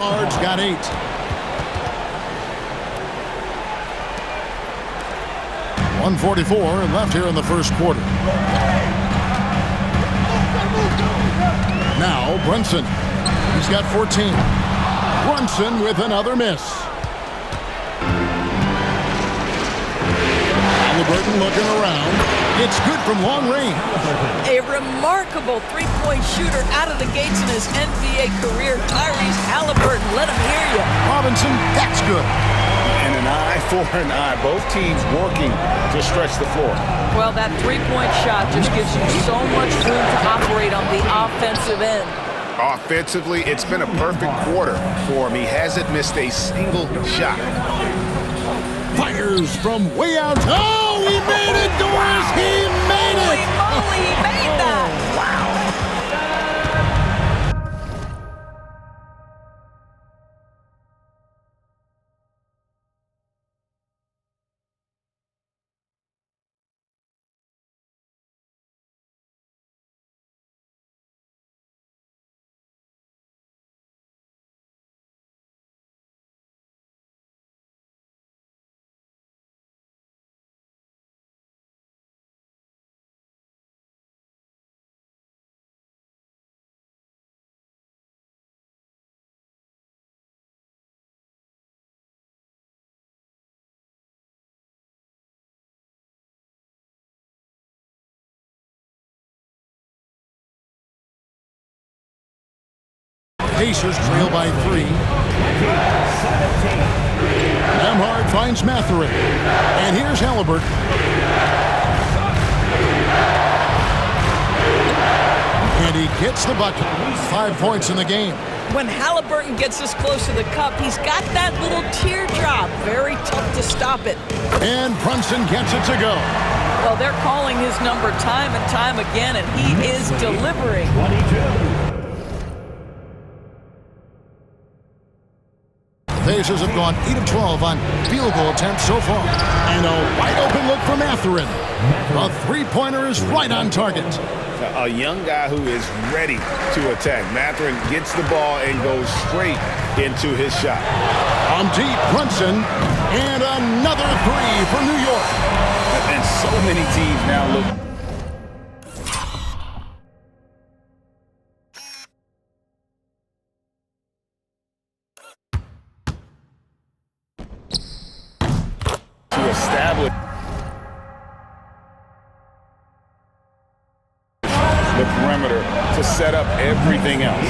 Yards, got 8. .144 left here in the first quarter. Now Brunson. He's got 14. Brunson with another miss. Halliburton looking around. It's good from long range. A remarkable three-point shooter out of the gates in his NBA career. Tyrese Halliburton, let him hear you. Robinson, that's good. And an eye for an eye. Both teams working to stretch the floor. Well, that three-point shot just gives you so much room to operate on the offensive end. Offensively, it's been a perfect quarter for him. He hasn't missed a single shot. Fires from way out. Oh, he made it, Doris! He made it! Holy moly, he made that! Wow! Pacers trail by 3. Nembhard finds Mathurin. And here's Halliburton. And he gets the bucket. 5 points in the game. When Halliburton gets this close to the cup, he's got that little teardrop. Very tough to stop it. And Brunson gets it to go. Well, they're calling his number time and time again, and he is delivering. 22. Pacers have gone 8 of 12 on field goal attempts so far. And a wide open look for Mathurin. A three-pointer is right on target. A young guy who is ready to attack. Mathurin gets the ball and goes straight into his shot. On deep, Brunson. And another three for New York. And so many teams now look. To establish the perimeter to set up everything else.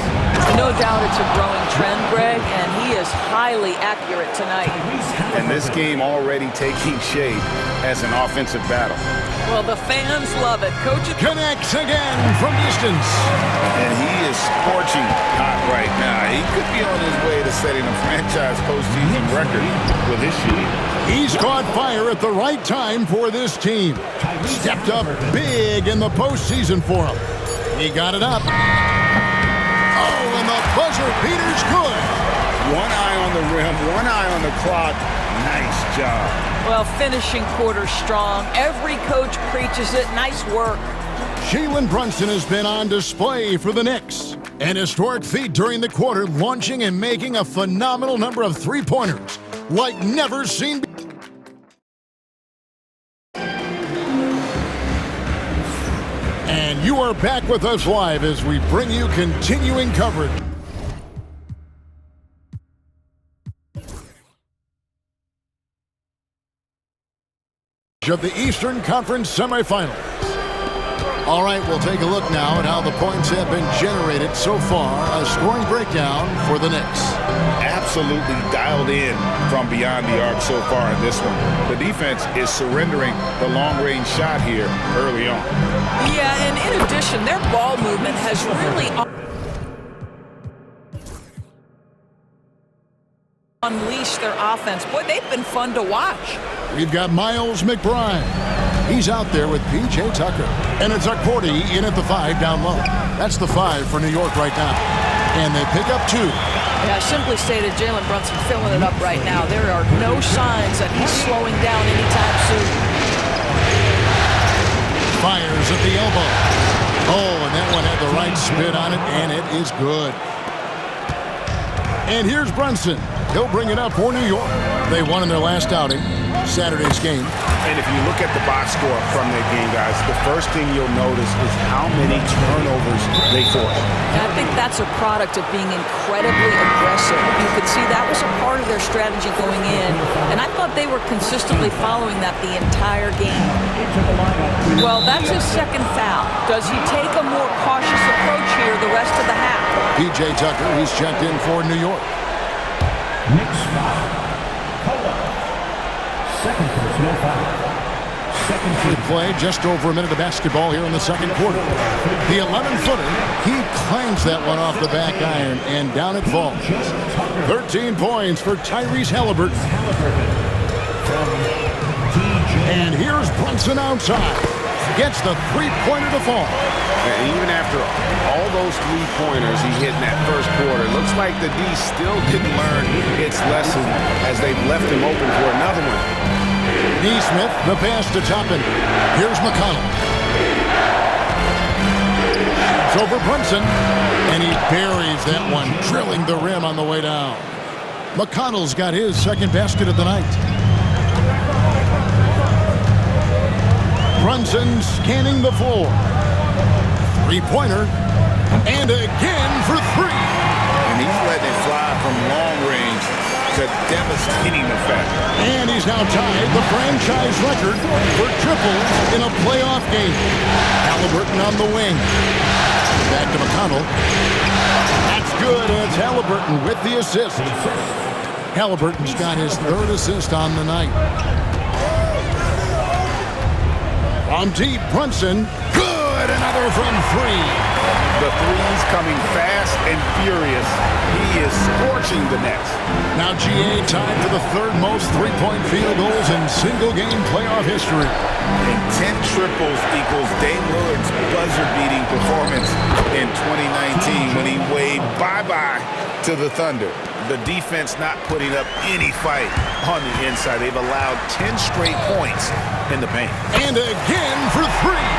No doubt it's a growing trend, Greg, and he is highly accurate tonight. And this game already taking shape as an offensive battle. Well, the fans love it. Coach connects again from distance. And he is scorching hot right now. He could be on his way to setting a franchise postseason record with his shooting. He's caught fire at the right time for this team. Stepped up big in the postseason for him. He got it up. Oh, and the buzzer beater's good. One eye on the rim, one eye on the clock. Nice job. Well, finishing quarter strong. Every coach preaches it. Nice work. Jalen Brunson has been on display for the Knicks. An historic feat during the quarter, launching and making a phenomenal number of three-pointers like never seen before. And you are back with us live as we bring you continuing coverage of the Eastern Conference semifinals. All right, we'll take a look now at how the points have been generated so far. A scoring breakdown for the Knicks. Absolutely dialed in from beyond the arc so far in this one. The defense is surrendering the long-range shot here early on. Yeah, and in addition, their ball movement has really unleashed their offense. Boy, they've been fun to watch. We've got Miles McBride. He's out there with P.J. Tucker. And it's Akporti in at the 5 down low. That's the 5 for New York right now. And they pick up 2. Yeah, simply stated, Jalen Brunson filling it up right now. There are no signs that he's slowing down anytime soon. Fires at the elbow. Oh, and that one had the right spin on it, and it is good. And here's Brunson. He'll bring it up for New York. They won in their last outing, Saturday's game. And if you look at the box score from that game, guys, the first thing you'll notice is how many turnovers they forced. I think that's a product of being incredibly aggressive. You could see that was a part of their strategy going in, and I thought they were consistently following that the entire game. Well, that's his second foul. Does he take a more cautious approach here the rest of the half? P.J. Tucker, he's checked in for New York. Next foul. Second personal foul. Second play, just over a minute of basketball here in the second quarter. The 11-footer, he clangs that one off the back iron, and down it falls. 13 points for Tyrese Haliburton. And here's Brunson outside. Gets the three-pointer to fall. And even after all those three-pointers he hit in that first quarter, looks like the D still didn't learn its lesson as they've left him open for another one. Neesmith, the pass to Toppin. Here's McConnell. It's over Brunson, and he buries that one, drilling the rim on the way down. McConnell's got his second basket of the night. Brunson scanning the floor. Three-pointer, and again for three. And he's letting it fly from long range to devastating effect. And he's now tied the franchise record for triples in a playoff game. Haliburton on the wing. Back to McConnell. That's good, and it's Haliburton with the assist. Haliburton's got his third assist on the night. From deep, Brunson. Good, another from three. The threes coming fast and furious. He is scorching the nets. Now GA tied for the third most three-point field goals in single-game playoff history. And 10 triples equals Dame Lillard's buzzer-beating performance in 2019 when he waved bye-bye to the Thunder. The defense not putting up any fight on the inside. They've allowed 10 straight points in the paint. And again for three.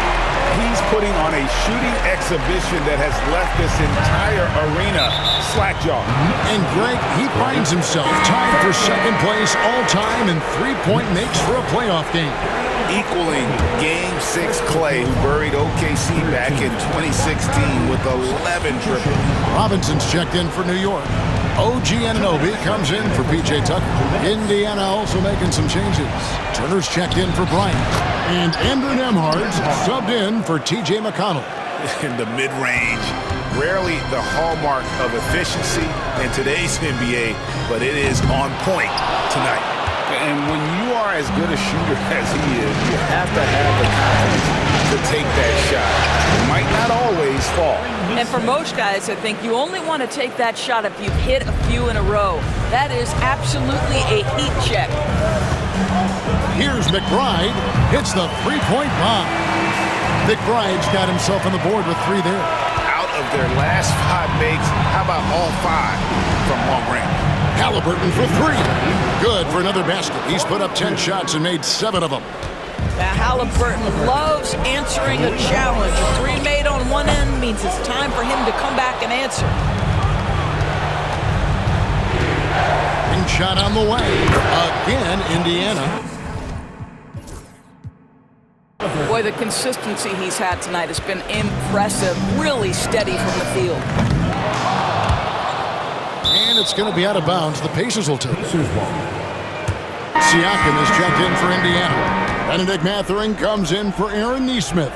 He's putting on a shooting exhibition that has left this entire arena slack-jawed. And Greg, he finds himself tied for second place all-time in three-point makes for a playoff game. Equaling Game 6 Clay, who buried OKC back in 2016 with 11 triples. Robinson's checked in for New York. OG Anunoby comes in for P.J. Tucker. Indiana also making some changes. Turner's checked in for Bryant. And Andrew Nembhard's subbed in for T.J. McConnell. In the mid-range, rarely the hallmark of efficiency in today's NBA, but it is on point tonight. And when you are as good a shooter as he is, you have to have the confidence to take that shot. It might not always fall. And for most guys, I think you only want to take that shot if you've hit a few in a row. That is absolutely a heat check. Here's McBride. Hits the three-point bomb. McBride's got himself on the board with three there. Out of their last 5 makes, how about all 5 from long range? Haliburton for three. Good for another basket. He's put up 10 shots and made 7 of them. Now, Haliburton loves answering a challenge. A three made on one end means it's time for him to come back and answer. And shot on the way. Again, Indiana. Boy, the consistency he's had tonight has been impressive. Really steady from the field. And it's going to be out of bounds. The Pacers will take it. Siakam is checked in for Indiana. Benedict Mathurin comes in for Aaron Neesmith.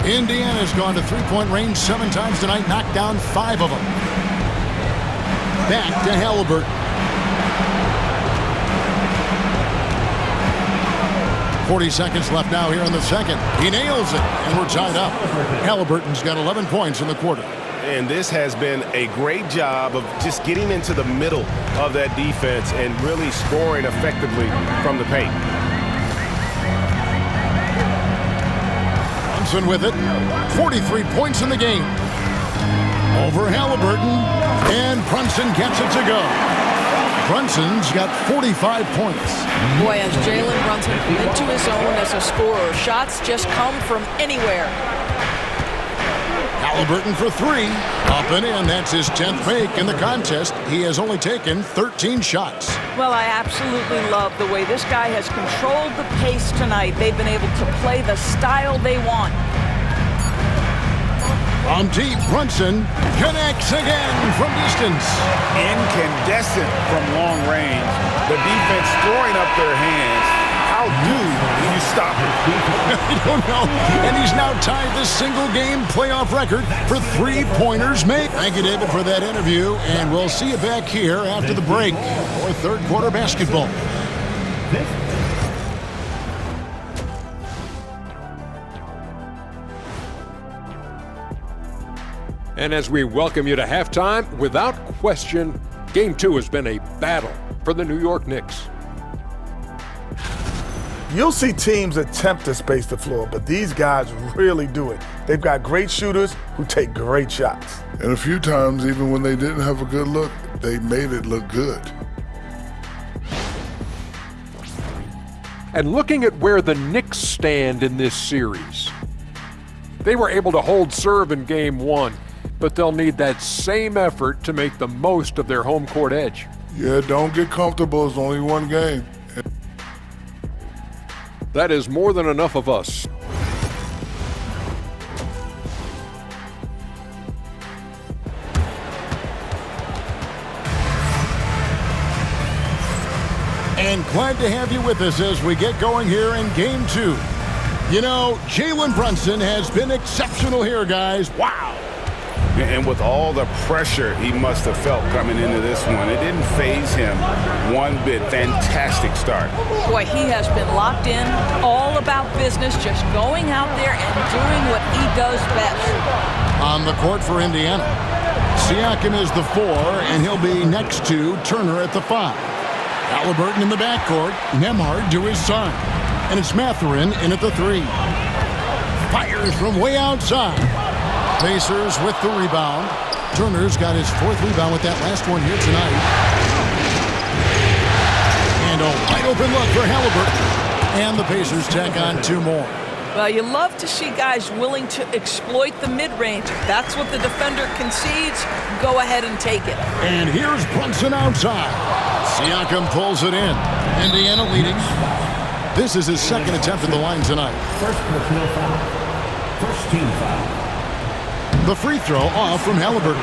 Indiana's gone to three-point range 7 times tonight, knocked down 5 of them. Back to Haliburton. 40 seconds left now here in the second. He nails it, and we're tied up. Haliburton's got 11 points in the quarter. And this has been a great job of just getting into the middle of that defense and really scoring effectively from the paint. Brunson with it. 43 points in the game. Over Haliburton, and Brunson gets it to go. Brunson's got 45 points. Boy, as Jalen Brunson come into his own as a scorer, shots just come from anywhere. Haliburton for three. Up and in. That's his 10th make in the contest. He has only taken 13 shots. Well, I absolutely love the way this guy has controlled the pace tonight. They've been able to play the style they want. From deep, Brunson connects again from distance. Incandescent from long range. The defense throwing up their hands. How do you stop it? I don't know. And he's now tied the single-game playoff record for three-pointers made. Thank you, David, for that interview. And we'll see you back here after the break for third quarter basketball. And as we welcome you to halftime, without question, Game 2 has been a battle for the New York Knicks. You'll see teams attempt to space the floor, but these guys really do it. They've got great shooters who take great shots. And a few times, even when they didn't have a good look, they made it look good. And looking at where the Knicks stand in this series, they were able to hold serve in Game 1, but they'll need that same effort to make the most of their home court edge. Yeah, don't get comfortable. It's only one game. That is more than enough of us. And glad to have you with us as we get going here in Game 2. You know, Jalen Brunson has been exceptional here, guys. Wow. And with all the pressure he must have felt coming into this one, it didn't faze him one bit. Fantastic start. Boy, he has been locked in, all about business, just going out there and doing what he does best. On the court for Indiana, Siakam is the 4, and he'll be next to Turner at the 5. Haliburton in the backcourt, Nembhard to his son. And it's Mathurin in at the 3. Fires from way outside. Pacers with the rebound. Turner's got his 4th rebound with that last one here tonight. And a wide open look for Haliburton. And the Pacers tack on 2 more. Well, you love to see guys willing to exploit the mid-range. If that's what the defender concedes, go ahead and take it. And here's Brunson outside. Siakam pulls it in. Indiana leading. This is his 2nd attempt at the line tonight. First personal foul. First team foul. The free throw off from Haliburton.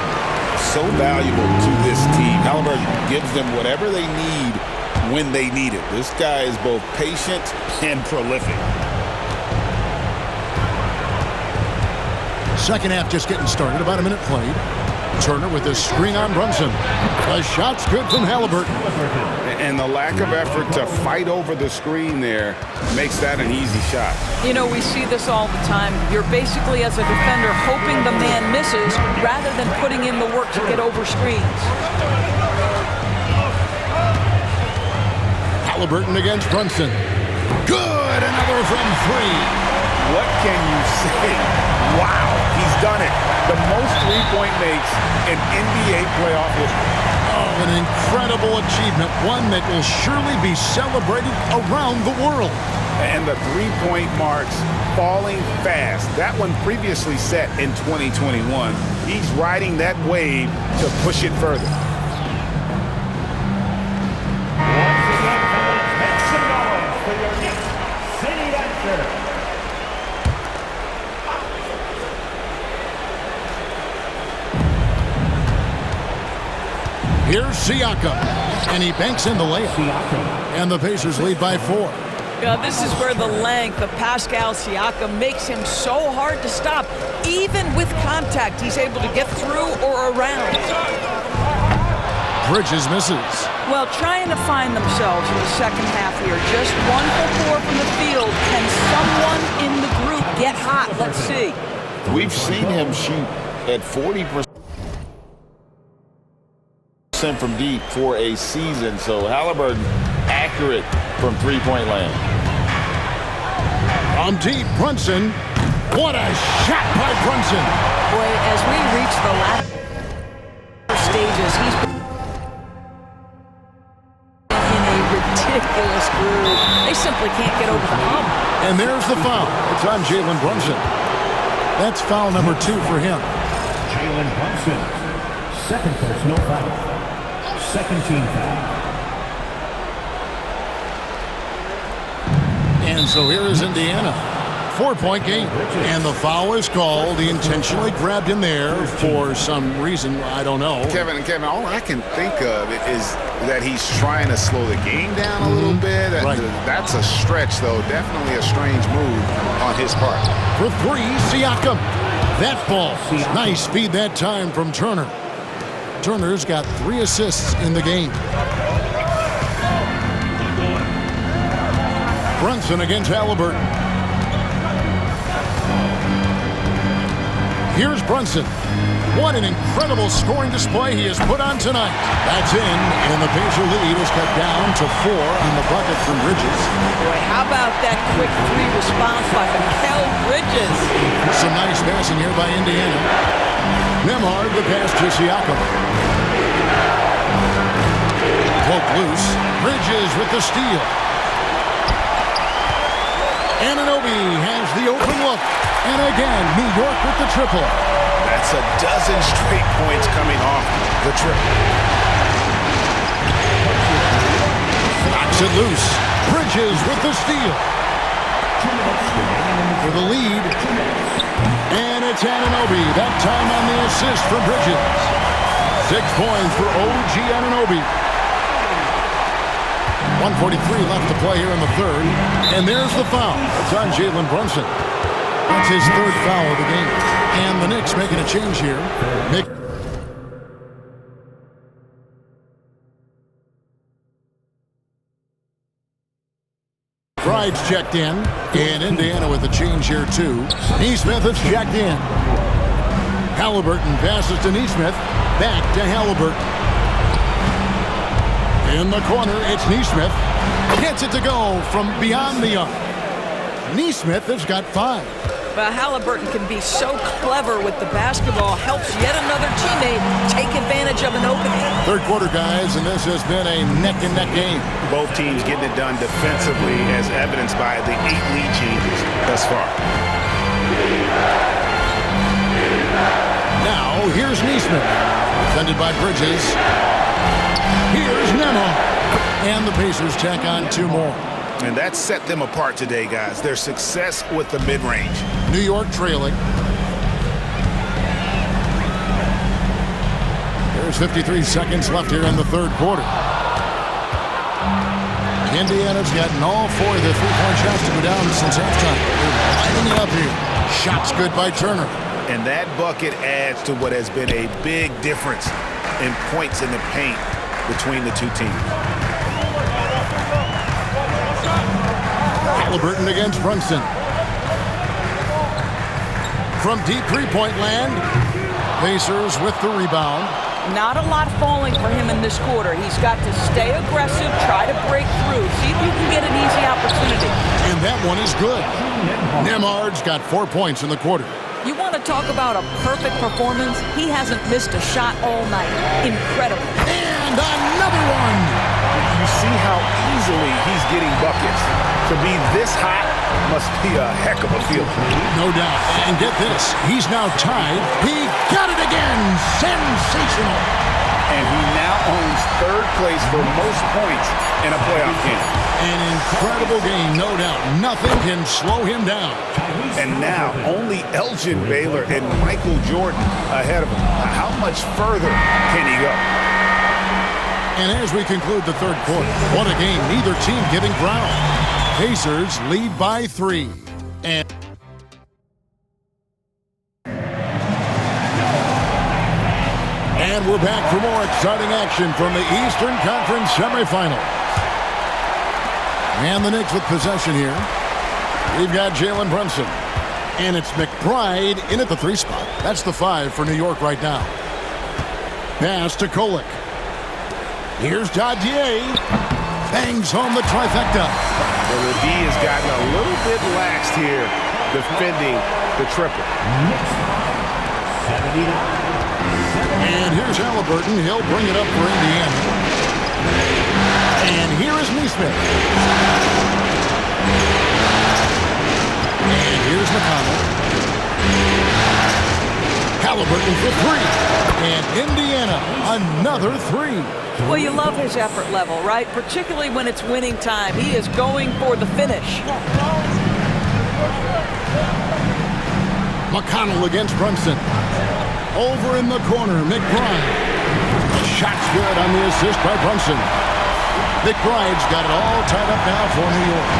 So valuable to this team. Haliburton gives them whatever they need when they need it. This guy is both patient and prolific. Second half just getting started. About a minute played. Turner with his screen on Brunson. The shot's good from Haliburton. And the lack of effort to fight over the screen there makes that an easy shot. You know, we see this all the time. You're basically, as a defender, hoping the man misses rather than putting in the work to get over screens. Haliburton against Brunson. Good, another from 3. What can you say? Wow, he's done it. The most three-point makes in NBA playoff history. Oh, an incredible achievement, one that will surely be celebrated around the world. And the three-point marks falling fast. That one previously set in 2021. He's riding that wave to push it further. Once again, fellas, make some noise for your Knicks City Dancer. Here's Siakam, and he banks in the layup. And the Pacers lead by 4. This is where the length of Pascal Siakam makes him so hard to stop. Even with contact, he's able to get through or around. Bridges misses. Well, trying to find themselves in the second half here. Just 1 for 4 from the field. Can someone in the group get hot? Let's see. We've seen him shoot at 40% from deep for a season, so Haliburton accurate from three-point land. From deep, Brunson. What a shot by Brunson. Boy, as we reach the latter stages, he's simply can't get over the hump. And there's the foul. It's on Jalen Brunson. That's foul number 2 for him. Jalen Brunson, second personal foul. Second team foul. And so here is Indiana. 4-point game. And the foul is called. He intentionally grabbed him there for some reason. I don't know. Kevin, all I can think of is that he's trying to slow the game down a little bit. Right. That's a stretch, though. Definitely a strange move on his part. For 3, Siakam. That ball. Nice feed that time from Turner. Turner's got 3 assists in the game. Brunson against Halliburton. Here's Brunson. What an incredible scoring display he has put on tonight. That's in, and the Pacer lead is cut down to 4 on the bucket from Bridges. Boy, how about that quick 3 response by Mikal Bridges? Some nice passing here by Indiana. Nembhard the pass to Siakam. Poke loose. Bridges with the steal. Anunoby has the open look. And again, New York with the triple. That's a dozen straight points coming off the triple. Knocks it loose. Bridges with the steal. For the lead. And it's Anunoby. That time on the assist for Bridges. 6 points for OG Anunoby. 1:43 left to play here in the third. And there's the foul. It's on Jalen Brunson. That's his 3rd foul of the game. And the Knicks making a change here. Pride's checked in. And Indiana with a change here too. Nesmith is checked in. Halliburton passes to Nesmith. Back to Halliburton. In the corner, it's Nesmith. Gets it to go from beyond the arc. Nesmith has got 5. But Halliburton can be so clever with the basketball. Helps yet another teammate take advantage of an opening. Third quarter, guys, and this has been a neck-and-neck game. Both teams getting it done defensively, as evidenced by the 8 lead changes thus far. Now, here's Nesmith. Defended by Bridges. Here's Nembhard. And the Pacers tack on 2 more. And that set them apart today, guys. Their success with the mid-range. New York trailing. There's 53 seconds left here in the third quarter. Indiana's gotten all 4 of their 3-point shots to go down since halftime. They're lining it up here. Shots good by Turner. And that bucket adds to what has been a big difference in points in the paint between the 2 teams. Halliburton against Brunson. From deep 3-point land, Pacers with the rebound. Not a lot falling for him in this quarter. He's got to stay aggressive, try to break through, see if you can get an easy opportunity. And that one is good. Nembhard's got 4 points in the quarter. You want to talk about a perfect performance? He hasn't missed a shot all night. Incredible. And another one. You see how easily he's getting buckets. To be this hot must be a heck of a feeling. No doubt. And get this, he's now tied. He got it again. Sensational. And he now owns 3rd place for most points in a playoff game. An incredible game, no doubt. Nothing can slow him down. And now only Elgin Baylor and Michael Jordan ahead of him. How much further can he go? And as we conclude the third quarter, what a game. Neither team giving ground. Pacers lead by 3. And we're back for more exciting action from the Eastern Conference semifinals. And the Knicks with possession here. We've got Jalen Brunson. And it's McBride in at the 3 spot. That's the 5 for New York right now. Pass to Kolek. Here's Dadier. Bangs home the trifecta. Well, the D has gotten a little bit laxed here defending the triple. And here's Halliburton. He'll bring it up for Indiana. And here is Nesmith. And here's McConnell. Halliburton for three. And Indiana, another three. Well, you love his effort level, right? Particularly when it's winning time. He is going for the finish. McConnell against Brunson. Over in the corner, McBride. The shot's good on the assist by Brunson. McBride's got it all tied up now for New York.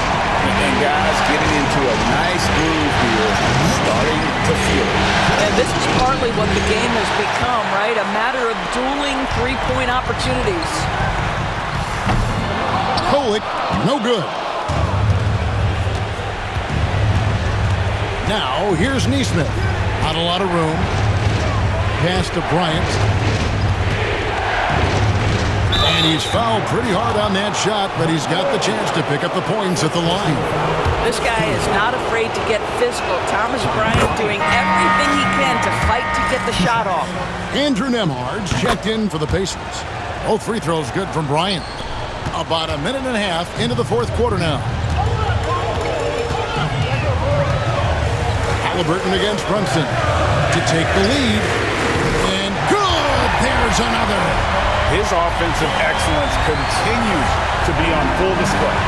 And guys getting into a nice groove here, starting to feel it. And this is partly what the game has become, right? A matter of dueling three-point opportunities. Kolek, no good. Now, here's Nesmith. Not a lot of room. Pass to Bryant. And he's fouled pretty hard on that shot, but he's got the chance to pick up the points at the line. This guy is not afraid to get physical. Thomas Bryant doing everything he can to fight to get the shot off. Andrew Nembhard's checked in for the Pacers. Both free throws good from Bryant. About a minute and a half into the fourth quarter now. Halliburton against Brunson to take the lead. And good! There's another. His offensive excellence continues to be on full display.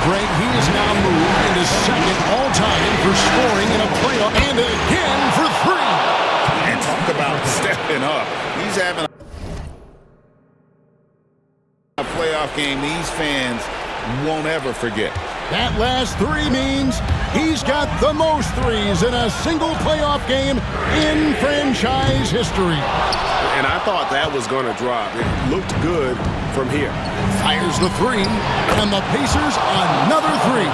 Greg, he is now moved into second all-time for scoring in a playoff. And again for three. And talk about stepping up. He's having a playoff game these fans won't ever forget. That last three means he's got the most threes in a single playoff game in franchise history. And I thought that was going to drop. It looked good from here. Fires the three, and the Pacers another three.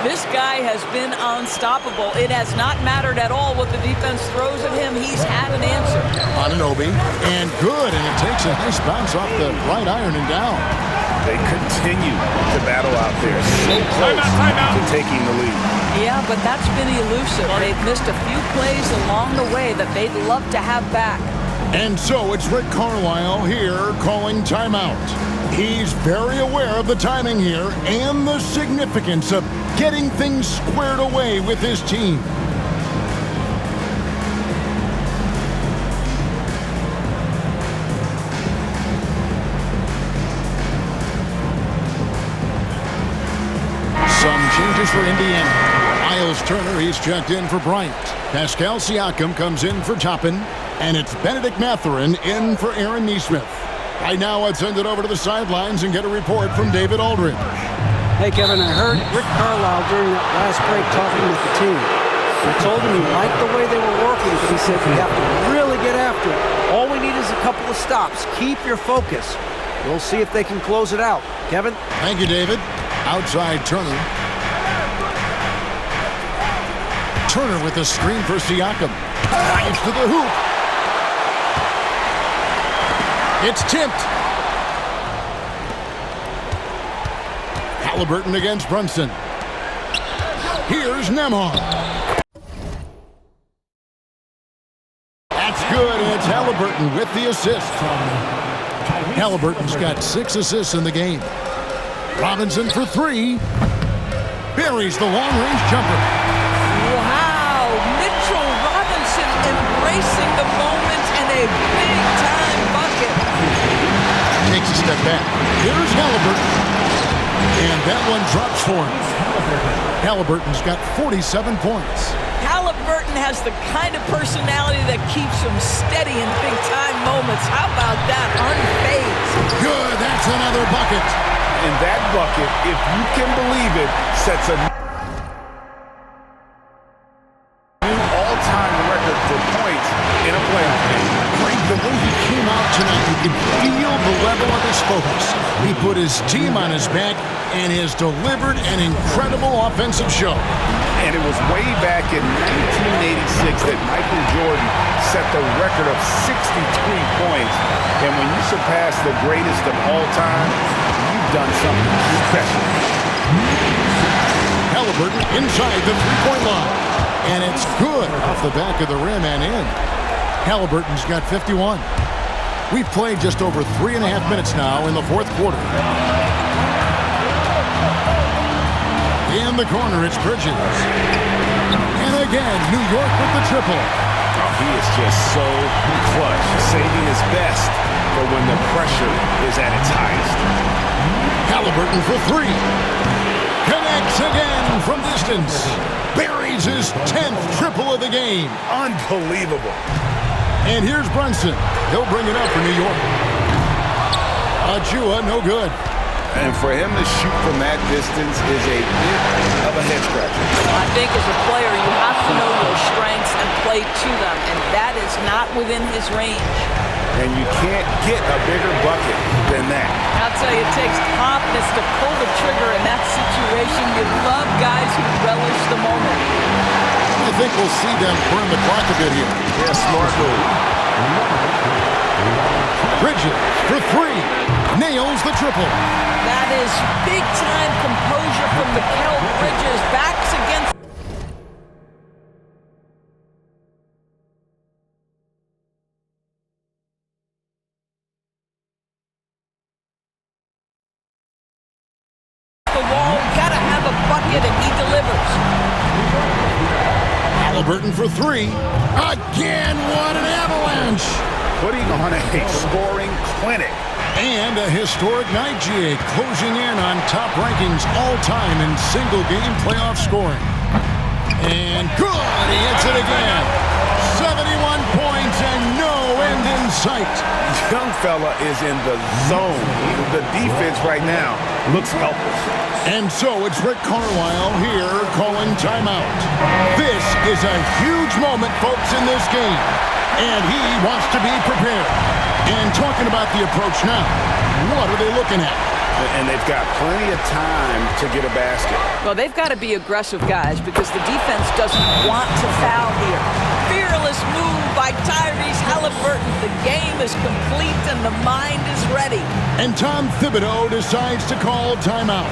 This guy has been unstoppable. It has not mattered at all what the defense throws at him. He's had an answer. Anunoby, and good, and it takes a nice bounce off the right iron and down. They continue to battle out there, so close to taking the lead. Yeah, but that's been elusive. They've missed a few plays along the way that they'd love to have back. And so it's Rick Carlisle here calling timeout. He's very aware of the timing here and the significance of getting things squared away with his team. Some changes for Indiana. Miles Turner, he's checked in for Bryant. Pascal Siakam comes in for Toppin. And it's Benedict Mathurin in for Aaron Nesmith. Right now, let's send it over to the sidelines and get a report from David Aldridge. Hey, Kevin, I heard Rick Carlisle during that last break talking with the team. I told him he liked the way they were working, but he said we have to really get after it. All we need is a couple of stops. Keep your focus. We'll see if they can close it out. Kevin? Thank you, David. Outside Turner. Turner with a screen for Siakam. Drives to the hoop. It's tipped. Halliburton against Brunson. Here's Nembhard. That's good, and it's Halliburton with the assist. Halliburton's got 6 assists in the game. Robinson for three. Buries the long-range jumper. Wow, Mitchell Robinson embracing the moment and a big-time bucket. Takes a step back. Here's Halliburton. And that one drops for him. Halliburton's got 47 points. Halliburton has the kind of personality that keeps him steady in big-time moments. How about that? Unfazed. Good, that's another bucket. And that bucket, if you can believe it, sets a new all-time record for points in a playoff game. Greg, the way he came out tonight, you can feel the level of his focus. He put his team on his back and has delivered an incredible offensive show. And it was way back in 1986 that Michael Jordan set the record of 63 points. And when you surpass the greatest of all time, you've done something special. Halliburton inside the three-point line. And it's good off the back of the rim and in. Halliburton's got 51. We've played just over 3.5 minutes now in the fourth quarter. In In the corner, it's Bridges. And again, New York with the triple. Oh, he is just so clutch, saving his best for when the pressure is at its highest. Halliburton for three. Connects again from distance. Buries his 10th triple of the game. Unbelievable. And here's Brunson. He'll bring it up for New York. Achua, no good. And for him to shoot from that distance is a bit of a head scratcher. I think as a player, you have to know your strengths and play to them, and that is not within his range. And you can't get a bigger bucket than that. I'll tell you, it takes confidence to pull the trigger in that situation. You love guys who relish the moment. I think we'll see them burn the clock a bit here. Yeah, smart move. Bridges for three. Nails the triple. That is big-time composure from Mikal Bridges. Backs against the wall. Got to have a bucket, and he delivers. Halliburton for three. Again, what an avalanche. Putting on a scoring clinic. And a historic night, GA, closing in on top rankings all-time in single-game playoff scoring. And good, he hits it again. 71 points and no end in sight. Young fella is in the zone. The defense right now looks helpless. And so it's Rick Carlisle here calling timeout. This is a huge moment, folks, in this game. And he wants to be prepared. And talking about the approach now, what are they looking at? And they've got plenty of time to get a basket. Well, they've got to be aggressive, guys, because the defense doesn't want to foul here. Fearless move by Tyrese Halliburton. The game is complete and the mind is ready. And Tom Thibodeau decides to call timeout.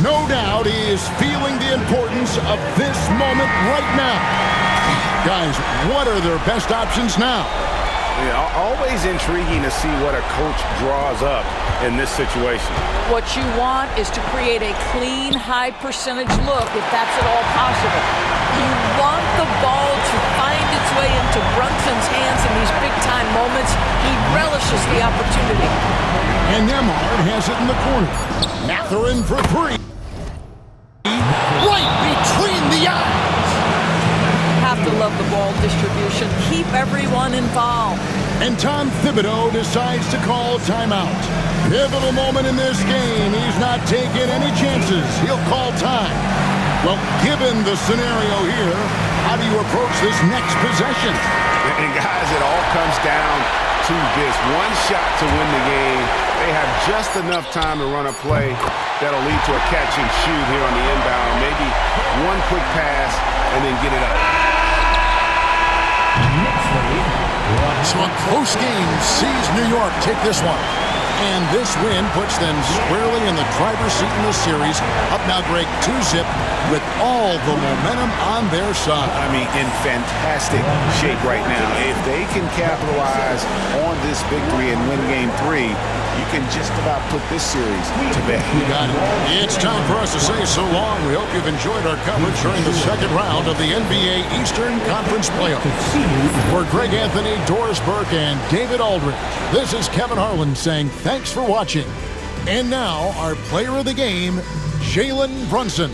No doubt he is feeling the importance of this moment right now. Guys, what are their best options now? Yeah, always intriguing to see what a coach draws up in this situation. What you want is to create a clean, high-percentage look, if that's at all possible. You want the ball to find its way into Brunson's hands in these big-time moments. He relishes the opportunity. And Nembhard has it in the corner. Mathurin for three. Right between the eyes. Have to love the ball distribution. Keep everyone involved. And Tom Thibodeau decides to call timeout. Pivotal moment in this game. He's not taking any chances. He'll call time. Well, given the scenario here, how do you approach this next possession? And guys, it all comes down to this one shot to win the game. They have just enough time to run a play that'll lead to a catch and shoot here on the inbound. Maybe one quick pass and then get it up. So a close game sees New York take this one. And this win puts them squarely in the driver's seat in the series. Up now, Greg, 2-zip with all the momentum on their side. I mean, in fantastic shape right now. If they can capitalize on this victory and win Game 3, you can just about put this series to bed. You got it. It's time for us to say so long. We hope you've enjoyed our coverage during the second round of the NBA Eastern Conference Playoffs. For Greg Anthony, Doris Burke, and David Aldridge, this is Kevin Harlan saying thanks for watching. And now, our player of the game, Jalen Brunson.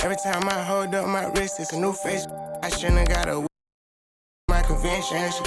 Every time I hold up my wrist, it's a new face. I shouldn't have got a my convention. She